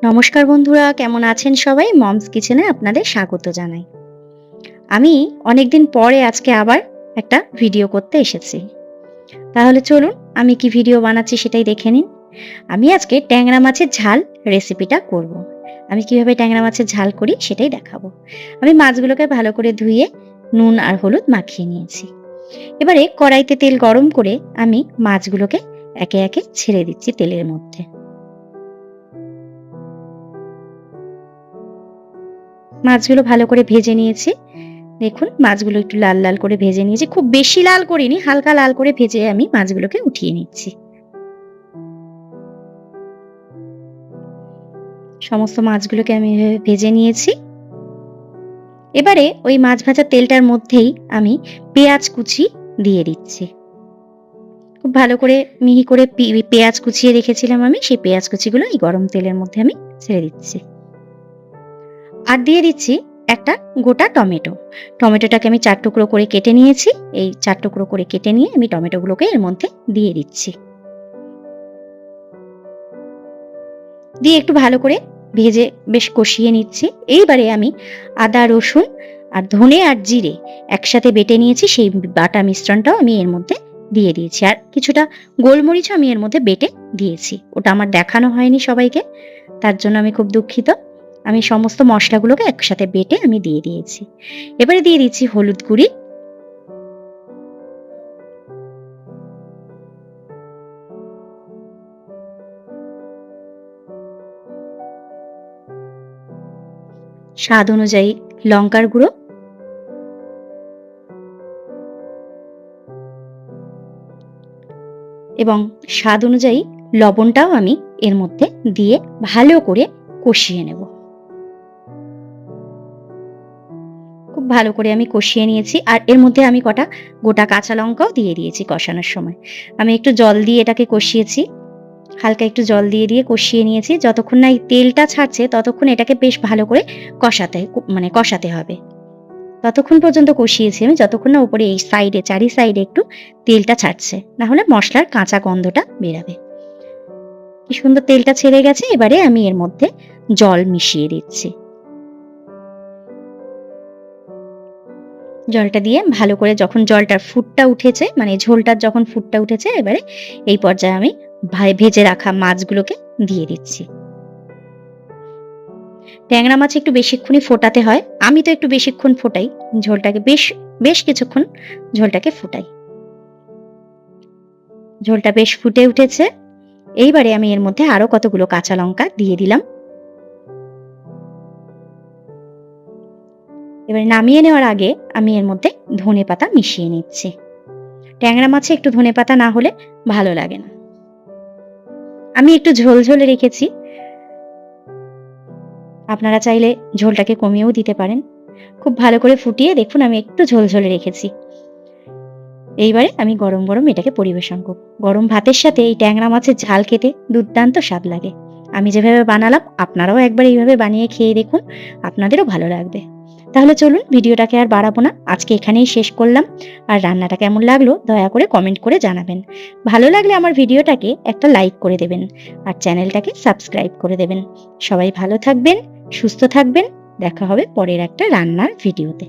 নমস্কার বন্ধুরা, কেমন আছেন সবাই? মমস কিচেনে আপনাদের স্বাগত জানাই। আমি অনেকদিন পরে আজকে আবার একটা ভিডিও করতে এসেছি। তাহলে চলুন আমি কি ভিডিও বানাচ্ছি সেটাই দেখে নিন। আমি আজকে ট্যাংরা মাছের ঝাল রেসিপিটা করব। আমি কিভাবে ট্যাংরা মাছের ঝাল করি সেটাই দেখাবো। আমি মাছগুলোকে ভালো করে ধুয়ে নুন আর হলুদ মাখিয়ে নিয়েছি। এবারে কড়াইতে তেল গরম করে আমি মাছগুলোকে একে একে ছেড়ে দিচ্ছি তেলের মধ্যে। মাছগুলো ভালো করে ভেজে নিয়েছি। দেখুন মাছগুলো একটু লাল লাল করে ভেজে নিয়েছি। খুব বেশি লাল করিনি, হালকা লাল করে ভেজে আমি মাছগুলোকে উঠিয়ে নিচ্ছি। সমস্ত মাছগুলোকে আমি এভাবে ভেজে নিয়েছি। এবারে ওই মাছ ভাজার তেলটার মধ্যেই আমি পেঁয়াজ কুচি দিয়ে দিচ্ছি। খুব ভালো করে মিহি করে পেঁয়াজ কুচিয়ে রেখেছিলাম আমি, সেই পেঁয়াজ কুচিগুলো এই গরম তেলের মধ্যে আমি ছেড়ে দিচ্ছি। আর দিয়ে দিচ্ছি একটা গোটা টমেটো। টমেটোটাকে আমি 4 টুকরো করে কেটে নিয়েছি। এই 4 টুকরো করে কেটে নিয়ে আমি টমেটোগুলোকে এর মধ্যে দিয়ে দিচ্ছি। দিয়ে একটু ভালো করে ভেজে বেশ কষিয়ে নিচ্ছি। এইবারে আমি আদা, রসুন আর ধনে আর জিরে একসাথে বেটে নিয়েছি, সেই বাটা মিশ্রণটাও আমি এর মধ্যে দিয়ে দিয়েছি। আর কিছুটা গোলমরিচও আমি এর মধ্যে বেটে দিয়েছি। ওটা আমার দেখানো হয়নি সবাইকে, তার জন্য আমি খুব দুঃখিত। আমি সমস্ত মশলাগুলোকে একসাথে বেটে আমি দিয়ে দিয়েছি। এবারে দিয়ে দিচ্ছি হলুদ গুঁড়ি, স্বাদ অনুযায়ী লঙ্কার গুঁড়ো এবং স্বাদ অনুযায়ী লবণটাও আমি এর মধ্যে দিয়ে ভালো করে কষিয়ে নেব। খুব ভালো করে আমি কষিয়ে নিয়েছি। আর এর মধ্যে আমি কটা গোটা কাঁচা লঙ্কাও দিয়ে দিয়েছি কষানোর সময়। আমি একটু জল দিয়ে এটাকে কষিয়েছি। হালকা একটু জল দিয়ে কষিয়ে নিয়েছি। যতক্ষণ না এই তেলটা ছাড়ছে ততক্ষণ এটাকে বেশ ভালো করে কষাতে হবে। ততক্ষণ পর্যন্ত কষিয়েছি আমি যতক্ষণ না উপরে এই সাইডে চারি সাইডে একটু তেলটা ছাড়ছে, না হলে মশলার কাঁচা গন্ধটা বেরাবে। কি সুন্দর তেলটা ছেড়ে গেছে। এবারে আমি এর মধ্যে জল মিশিয়ে দিচ্ছি। জলটা দিয়ে ভালো করে যখন জলটার ফুটটা উঠেছে, মানে ঝোলটার যখন ফুটটা উঠেছে, এবারে এই পর্যায়ে আমি ভেজে রাখা মাছগুলোকে দিয়ে দিচ্ছি। ট্যাংরা মাছ একটু বেশিক্ষণই ফোটাতে হয়। আমি তো একটু বেশিক্ষণ ফোটাই ঝোলটাকে, বেশ কিছুক্ষণ ঝোলটাকে ফুটাই। ঝোলটা বেশ ফুটে উঠেছে। এইবারে আমি এর মধ্যে আরো কতগুলো কাঁচা লঙ্কা দিয়ে দিলাম। এবারে নামিয়ে নেওয়ার আগে আমি এর মধ্যে ধনেপাতা মিশিয়ে নিচ্ছি। ট্যাংরা মাছে একটু ধনেপাতা না হলে ভালো লাগে না। আমি একটু ঝোল ঝোল রেখেছি, আপনারা চাইলে ঝোলটাকে কমিয়েও দিতে পারেন। খুব ভালো করে ফুটিয়ে দেখুন আমি একটু ঝোল ঝোলে রেখেছি। এইবারে আমি গরম গরম এটাকে পরিবেশন করব। গরম ভাতের সাথে এই ট্যাংরা মাছের ঝাল খেতে দুর্দান্ত স্বাদ লাগে। আমি যেভাবে বানালাম আপনারাও একবার এইভাবে বানিয়ে খেয়ে দেখুন, আপনাদেরও ভালো লাগবে। তাহলে চলুন ভিডিওটাকে আর বাড়াবো না, আজকে এখানেই শেষ করলাম। আর রান্নাটা কেমন লাগলো দয়া করে কমেন্ট করে জানাবেন। ভালো লাগলে আমার ভিডিওটাকে একটা লাইক করে দেবেন আর চ্যানেলটাকে সাবস্ক্রাইব করে দেবেন। সবাই ভালো থাকবেন, সুস্থ থাকবেন। দেখা হবে পরের একটা রান্নার ভিডিওতে।